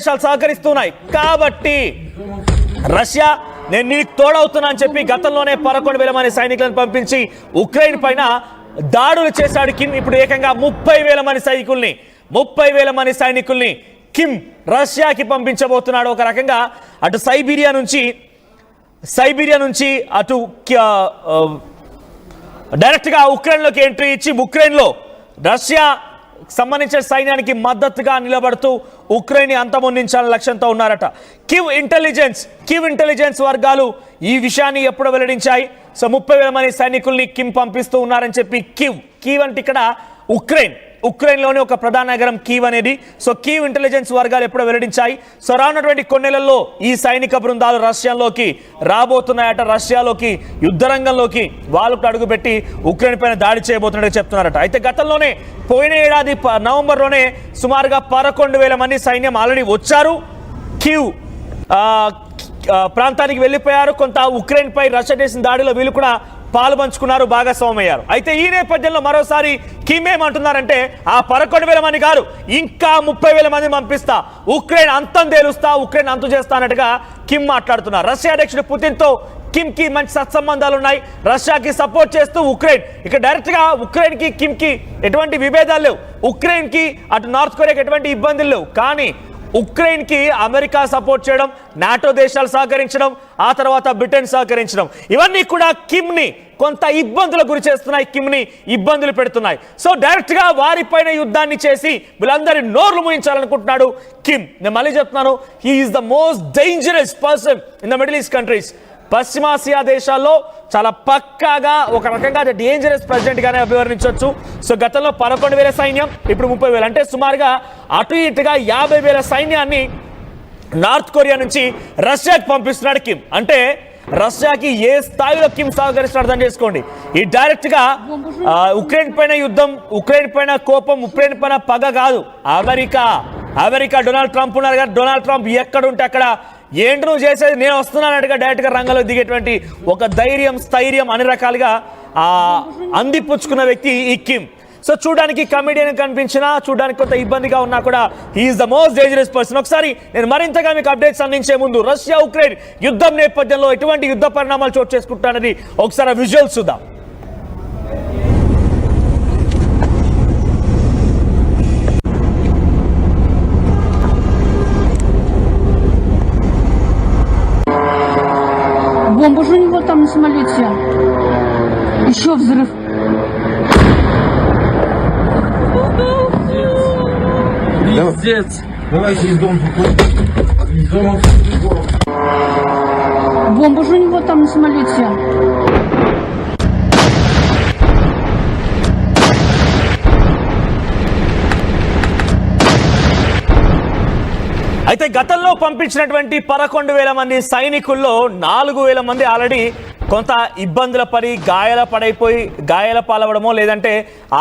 సహకరిస్తున్నాయి కాబట్టి రష్యా నేను నీకు తోడవుతున్నా అని చెప్పి గతంలోనే 11,000 మంది సైనికులను పంపించి ఉక్రెయిన్ పైన దాడులు చేశాడు కిమ్. ఇప్పుడు ఏకంగా 30,000 మంది సైనికుల్ని కిమ్ రష్యాకి పంపించబోతున్నాడు. ఒక రకంగా అటు సైబీరియా నుంచి అటు డైరెక్ట్గా ఉక్రెయిన్లోకి ఎంట్రీ ఇచ్చి ఉక్రెయిన్లో రష్యా సంబంధించిన సైన్యానికి మద్దతుగా నిలబడుతూ ఉక్రెయిన్ అంతమొందించాలని లక్ష్యంతో ఉన్నారట. కీవ్ ఇంటెలిజెన్స్ వర్గాలు ఈ విషయాన్ని ఎప్పుడు వెల్లడించాయి. సో 30,000 మంది సైనికుల్ని కిమ్ పంపిస్తూ ఉన్నారని చెప్పి కీవ్ అంటే ఇక్కడ ఉక్రెయిన్లోని ఒక ప్రధాన నగరం కీవ్ అనేది. సో కీవ్ ఇంటెలిజెన్స్ వర్గాలు ఎప్పుడో వెల్లడించాయి. సో రానున్నటువంటి కొన్నేళ్లలో ఈ సైనిక బృందాలు రష్యాలోకి రాబోతున్నాయట. రష్యాలోకి యుద్ధరంగంలోకి వాళ్ళకు అడుగుపెట్టి ఉక్రెయిన్ పైన దాడి చేయబోతున్నట్టు చెప్తున్నారట. అయితే గతంలోనే పోయిన ఏడాది నవంబర్లోనే సుమారుగా 11,000 మంది సైన్యం ఆల్రెడీ వచ్చారు. కీవ్ ప్రాంతానికి వెళ్ళిపోయారు. కొంత ఉక్రెయిన్ పై రష్యా చేసిన దాడిలో వీళ్ళు కూడా పాలు పంచుకున్నారు, భాగస్వామయ్యారు. అయితే ఈ నేపథ్యంలో మరోసారి కిమ్ ఏమంటున్నారంటే ఆ 11,000 మంది కాదు, ఇంకా 30,000 మంది పంపిస్తా, ఉక్రెయిన్ అంతం తేలుస్తా, ఉక్రెయిన్ అంతు చేస్తా అన్నట్టుగా కిమ్ మాట్లాడుతున్నారు. రష్యా అధ్యక్షుడు పుతిన్తో కిమ్ కి మంచి సత్సంబంధాలు ఉన్నాయి. రష్యాకి సపోర్ట్ చేస్తూ ఉక్రెయిన్ ఇక డైరెక్ట్ గా ఉక్రెయిన్ కి కిమ్ కి ఎటువంటి విభేదాలు లేవు. ఉక్రెయిన్ కి అటు నార్త్ కొరియాకి ఎటువంటి ఇబ్బందులు లేవు. కానీ ఉక్రెయిన్ కి అమెరికా సపోర్ట్ చేయడం, నాటో దేశాలు సహకరించడం, ఆ తర్వాత బ్రిటన్ సహకరించడం, ఇవన్నీ కూడా కిమ్ ని కొంత ఇబ్బందులకు గురి చేస్తున్నాయి, కిమ్ ని ఇబ్బందులు పెడుతున్నాయి. సో డైరెక్ట్ గా వారిపైన యుద్ధాన్ని చేసి వీళ్ళందరి నోర్లు మూయించాలనుకుంటున్నాడు కిమ్. నేను మళ్ళీ చెప్తున్నాను, he is the most dangerous person in the middle east countries. పశ్చిమాసియా దేశాల్లో చాలా పక్కాగా ఒక రకంగా డేంజరస్ ప్రెసిడెంట్ గానే అభివర్ణించవచ్చు. సో గతంలో 11,000 సైన్యం, ఇప్పుడు 30,000, అంటే సుమారుగా అటు ఇటుగా 50,000 సైన్యాన్ని నార్త్ కొరియా నుంచి రష్యాకి పంపిస్తున్నాడు కిమ్. అంటే రష్యాకి ఏ స్థాయిలో కిమ్ సహకరిస్తాడు అర్థం చేసుకోండి. ఈ డైరెక్ట్ గా ఉక్రెయిన్ పైన యుద్ధం, ఉక్రెయిన్ పైన కోపం, ఉక్రెయిన్ పైన పగ కాదు. అమెరికా డొనాల్డ్ ట్రంప్ ఉన్నారు కదా, డొనాల్డ్ ట్రంప్ ఎక్కడుంటే అక్కడ ఏంటి నువ్వు చేసేది, నేను వస్తున్నానట్టుగా డైరెక్ట్ గా రంగంలో దిగేటువంటి ఒక ధైర్యం, స్థైర్యం అన్ని రకాలుగా అందిపుచ్చుకున్న వ్యక్తి ఈ కిమ్. సో చూడడానికి కమెడియన్ కనిపించినా, చూడడానికి కొంత ఇబ్బందిగా ఉన్నా కూడా he is the most dangerous person. ఒకసారి నేను మరింతగా మీకు అప్డేట్స్ అందించే ముందు రష్యా ఉక్రెయిన్ యుద్ధం నేపథ్యంలో ఎటువంటి యుద్ధ పరిణామాలు చోటు చేసుకుంటానని ఒకసారి విజువల్స్ చూద్దాం. Бомба же у него там на самолете. Еще взрыв. Пиздец. Давайте из дома. Бомба же у него там на самолете. అయితే గతంలో పంపించినటువంటి 11,000 మంది సైనికుల్లో 4,000 మంది ఆల్రెడీ కొంత ఇబ్బందుల పడి గాయాల పాలవడమో లేదంటే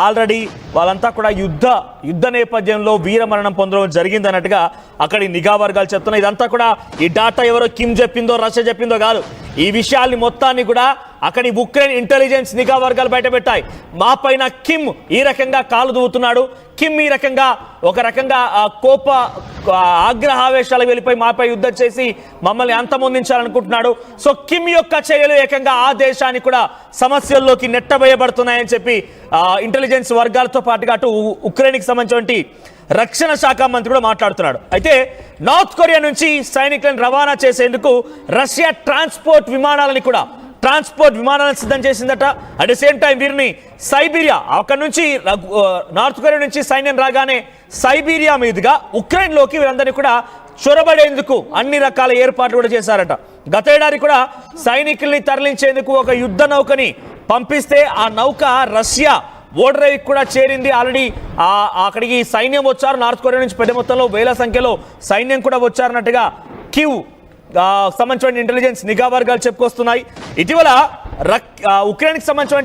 ఆల్రెడీ వాళ్ళంతా కూడా యుద్ధ నేపథ్యంలో వీరమరణం పొందడం జరిగింది అన్నట్టుగా అక్కడి నిఘా వర్గాలు చెప్తున్నాయి. ఇదంతా కూడా ఈ డాటా ఎవరో కిమ్ చెప్పిందో రష్యా చెప్పిందో కాదు. ఈ విషయాల్ని మొత్తాన్ని కూడా అక్కడి ఉక్రెయిన్ ఇంటెలిజెన్స్ నిఘా వర్గాలు బయటపెట్టాయి. మా పైన కిమ్ ఈ రకంగా కాలు దూవుతున్నాడు, కిమ్ ఈ రకంగా ఒక రకంగా ఆగ్రహావేశాలకు వెళ్ళిపోయి మాపై యుద్ధం చేసి మమ్మల్ని అంతమొందించాలనుకుంటున్నాడు. సో కిమ్ యొక్క చర్యలు ఏకంగా ఆ దేశాన్ని కూడా సమస్యల్లోకి నెట్టబోయబడుతున్నాయని చెప్పి ఇంటెలిజెన్స్ వర్గాలతో పాటుగా అటు ఉక్రెయిన్కి సంబంధించిన రక్షణ శాఖ మంత్రి కూడా మాట్లాడుతున్నాడు. అయితే నార్త్ కొరియా నుంచి సైనికులను రవాణా చేసేందుకు రష్యా ట్రాన్స్పోర్ట్ విమానాలను సిద్ధం చేసిందట. అట్ ద సేమ్ టైం వీరిని సైబీరియా, అక్కడి నుంచి నార్త్ కొరియా నుంచి సైన్యం రాగానే సైబీరియా మీదుగా ఉక్రెయిన్లోకి వీరందరినీ కూడా చొరబడేందుకు అన్ని రకాల ఏర్పాట్లు కూడా చేశారట. గత ఏడాది కూడా సైనికుల్ని తరలించేందుకు ఒక యుద్ధ నౌకని పంపిస్తే ఆ నౌక రష్యా ఓడరేవికి కూడా చేరింది. ఆల్రెడీ అక్కడికి సైన్యం వచ్చారు. నార్త్ కొరియా నుంచి పెద్ద మొత్తంలో 1000 సంఖ్యలో సైన్యం కూడా వచ్చారన్నట్టుగా కీవ్ సంబంధించిన ఇంటెలిజెన్స్ నిఘా వర్గాలు చెప్పుకొస్తున్నాయి. ఇటీవల ఉక్రెయిన్కి సంబంధించిన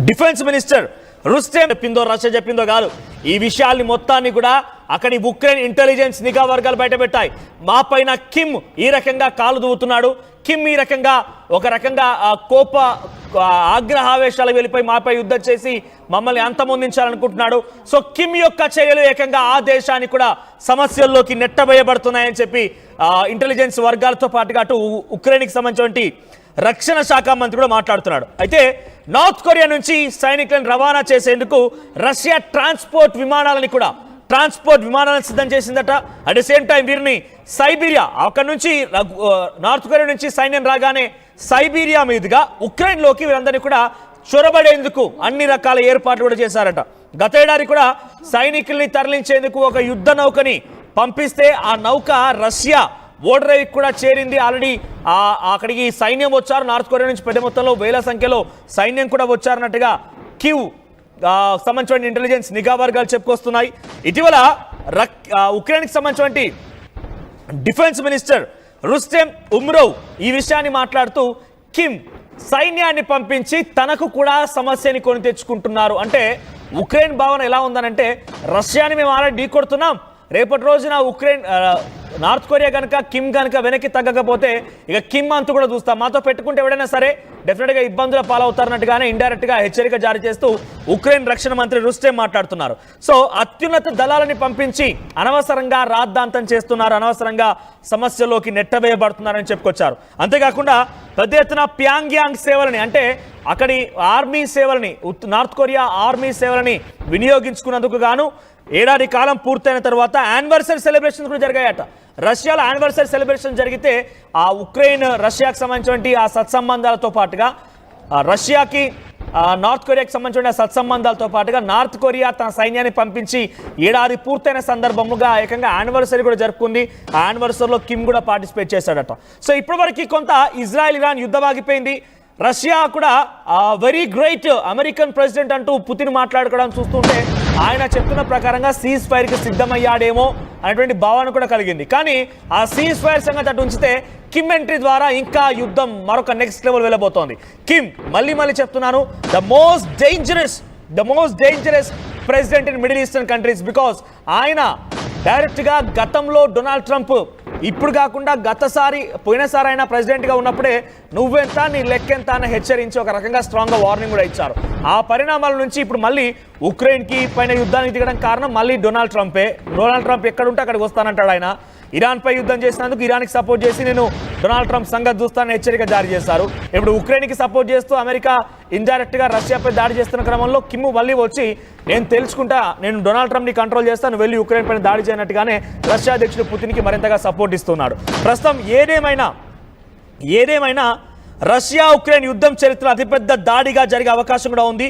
డిఫెన్స్ మినిస్టర్ రుస్టెమ్ చెప్పిందో రష్యా చెప్పిందో కాదు, ఈ విషయాల్ని మొత్తాన్ని కూడా అక్కడి ఉక్రెయిన్ ఇంటెలిజెన్స్ నిఘా వర్గాలు బయటపెట్టాయి. మా పైన కిమ్ ఈ రకంగా కాలు దూవుతున్నాడు, కిమ్ ఈ రకంగా ఒక రకంగా కోప ఆగ్రహావేశాలకు వెళ్ళిపోయి మాపై యుద్ధం చేసి మమ్మల్ని అంతమొందించాలనుకుంటున్నాడు. సో కిమ్ యొక్క చర్యలు ఏకంగా ఆ దేశాన్ని కూడా సమస్యల్లోకి నెట్టబోయబడుతున్నాయని చెప్పి ఇంటెలిజెన్స్ వర్గాలతో పాటుగా అటు ఉక్రెయిన్కి సంబంధించినటువంటి రక్షణ శాఖ మంత్రి కూడా మాట్లాడుతున్నాడు. అయితే నార్త్ కొరియా నుంచి సైనికులను రవాణా చేసేందుకు రష్యా ట్రాన్స్పోర్ట్ విమానాలను సిద్ధం చేసిందట. అట్ ది సేమ్ టైం వీరిని సైబీరియా, అక్కడ నుంచి నార్త్ కొరియా నుంచి సైన్యం రాగానే సైబీరియా మీదుగా ఉక్రెయిన్లోకి వీరందరినీ కూడా చొరబడేందుకు అన్ని రకాల ఏర్పాట్లు కూడా చేశారట. గత ఏడాది కూడా సైనికుల్ని తరలించేందుకు ఒక యుద్ధ నౌకని పంపిస్తే ఆ నౌక రష్యా ఓడరేవికి కూడా చేరింది. ఆల్రెడీ అక్కడికి సైన్యం వచ్చారు. నార్త్ కొరియా నుంచి పెద్ద మొత్తంలో వేల సంఖ్యలో సైన్యం కూడా వచ్చారన్నట్టుగా క్యూ సంబంధించిన ఇంటెలిజెన్స్ నిఘా వర్గాలు చెప్పుకొస్తున్నాయి. ఇటీవల ఉక్రెయిన్కి సంబంధించిన డిఫెన్స్ మినిస్టర్ రుస్టెమ్ ఉమ్రోవ్ ఈ విషయాన్ని మాట్లాడుతూ కిమ్ సైన్యాన్ని పంపించి తనకు కూడా సమస్యని కొని తెచ్చుకుంటున్నారు. అంటే ఉక్రెయిన్ భావన ఎలా ఉందనంటే రష్యాని మేము ఆల్రెడీ ఢీ కొడుతున్నాం, రేపటి రోజున ఉక్రెయిన్ నార్త్ కొరియా కనుక కిమ్ కనుక వెనక్కి తగ్గకపోతే ఇక కిమ్ అంతు కూడా చూస్తాం, మాతో పెట్టుకుంటే ఎవడైనా సరే డెఫినెట్గా ఇబ్బందుల పాలవుతారన్నట్టుగానే ఇండైరెక్ట్గా హెచ్చరిక జారీ చేస్తూ ఉక్రెయిన్ రక్షణ మంత్రి రుస్టెమ్ మాట్లాడుతున్నారు. సో అత్యున్నత దళాలని పంపించి అనవసరంగా రాద్ధాంతం చేస్తున్నారు, అనవసరంగా సమస్యలోకి నెట్టవేయబడుతున్నారని చెప్పుకొచ్చారు. అంతేకాకుండా పెద్ద ఎత్తున ప్యాంగ్యాంగ్ సేవలని, అంటే అక్కడి ఆర్మీ సేవలని, నార్త్ కొరియా ఆర్మీ సేవలని వినియోగించుకున్నందుకు గాను ఏడాది కాలం పూర్తయిన తర్వాత యానివర్సరీ సెలబ్రేషన్స్ కూడా జరిగాయట. రష్యాలో యానివర్సరీ సెలబ్రేషన్ జరిగితే ఆ ఉక్రెయిన్ రష్యాకు సంబంధించినటువంటి ఆ సత్సంబంధాలతో పాటుగా రష్యాకి నార్త్ కొరియాకి సంబంధించిన సత్సంబంధాలతో పాటుగా నార్త్ కొరియా తన సైన్యాన్ని పంపించి ఏడాది పూర్తయిన సందర్భముగా ఏకంగా యానివర్సరీ కూడా జరుపుకుంది. ఆ యానివర్సరీలో కిమ్ కూడా పార్టిసిపేట్ చేశాడట. సో ఇప్పటివరకు కొంత ఇజ్రాయెల్ ఇరాన్ యుద్ధం ఆగిపోయింది. రష్యా కూడా వెరీ గ్రేట్ అమెరికన్ ప్రెసిడెంట్ అంటూ పుతిన్ మాట్లాడుకోవడం చూస్తుంటే ఆయన చెప్తున్న ప్రకారంగా సీజ్ ఫైర్కి సిద్ధమయ్యాడేమో అనేటువంటి భావన కూడా కలిగింది. కానీ ఆ సీజ్ ఫైర్ సంగతి అటు ఉంచితే కిమ్ ఎంట్రీ ద్వారా ఇంకా యుద్ధం మరొక నెక్స్ట్ లెవెల్ వెళ్ళబోతోంది. కిమ్ మళ్ళీ చెప్తున్నాను, the most dangerous president in middle eastern countries, because ఆయన డైరెక్ట్గా గతంలో డొనాల్డ్ ట్రంప్, ఇప్పుడు కాకుండా పోయినసారి ఆయన ప్రెసిడెంట్గా ఉన్నప్పుడే నువ్వెంత నీ లెక్కెంత అని హెచ్చరించి ఒక రకంగా స్ట్రాంగ్గా వార్నింగ్ కూడా ఇచ్చారు. ఆ పరిణామాల నుంచి ఇప్పుడు మళ్ళీ ఉక్రెయిన్కి పైన యుద్ధానికి దిగడం కారణం మళ్ళీ డొనాల్డ్ ట్రంప్ ఎక్కడుంటే అక్కడికి వస్తానంటాడు. ఆయన ఇరాన్పై యుద్ధం చేసినందుకు ఇరాన్కి సపోర్ట్ చేసి నేను డొనాల్డ్ ట్రంప్ సంగతి చూస్తానని హెచ్చరిక జారీ చేశారు. ఇప్పుడు ఉక్రెయిన్కి సపోర్ట్ చేస్తూ అమెరికా ఇండైరెక్ట్గా రష్యాపై దాడి చేస్తున్న క్రమంలో కిమ్ మళ్ళీ వచ్చి నేను తెలుసుకుంటా, నేను డొనాల్డ్ ట్రంప్ని కంట్రోల్ చేస్తాను, వెళ్ళి ఉక్రెయిన్ పైన దాడి చేయనట్టుగానే రష్యా అధ్యక్షుడు పుతిన్కి మరింతగా సపోర్ట్ ఇస్తున్నాడు. ప్రస్తుతం ఏదేమైనా రష్యా ఉక్రెయిన్ యుద్ధం చరిత్ర అతిపెద్ద దాడిగా జరిగే అవకాశం కూడా ఉంది.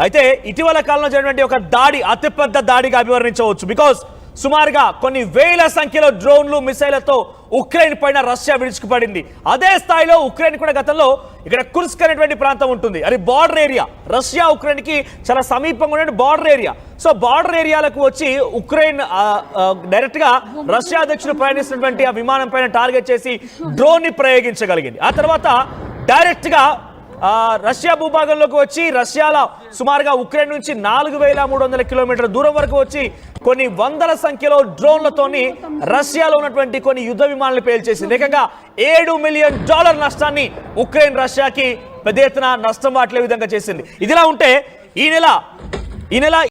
అయితే ఇటీవల కాలంలో జరిగినటువంటి ఒక దాడి అతిపెద్ద దాడిగా అభివర్ణించవచ్చు. బికాస్ సుమారుగా కొన్ని వేల సంఖ్యలో డ్రోన్లు మిసైళ్లతో ఉక్రెయిన్ పైన రష్యా విరుచుకుపడింది. అదే స్థాయిలో ఉక్రెయిన్ కూడా గతంలో ఇక్కడ కుర్స్క్ అనేటువంటి ప్రాంతం ఉంటుంది, అది బార్డర్ ఏరియా, రష్యా ఉక్రెయిన్కి చాలా సమీపంగా ఉండే బార్డర్ ఏరియా. సో బార్డర్ ఏరియాలకు వచ్చి ఉక్రెయిన్ డైరెక్ట్గా రష్యా అధ్యక్షుడు ప్రయాణిస్తున్నటువంటి ఆ విమానం పైన టార్గెట్ చేసి డ్రోన్ ని ప్రయోగించగలిగింది. ఆ తర్వాత డైరెక్ట్గా రష్యా భూభాగంలోకి వచ్చి రష్యాలో సుమారుగా ఉక్రెయిన్ నుంచి 4300 కిలోమీటర్ల దూరం వరకు వచ్చి కొన్ని వందల సంఖ్యలో డ్రోన్లతోని రష్యాలో ఉన్నటువంటి కొన్ని యుద్ధ విమానాలు పేల్చేసింది. ఏకంగా $7 మిలియన్ నష్టాన్ని ఉక్రెయిన్ రష్యాకి పెద్ద ఎత్తున నష్టం వాటిల్లే విధంగా చేసింది. ఇదిలా ఉంటే ఈ నెల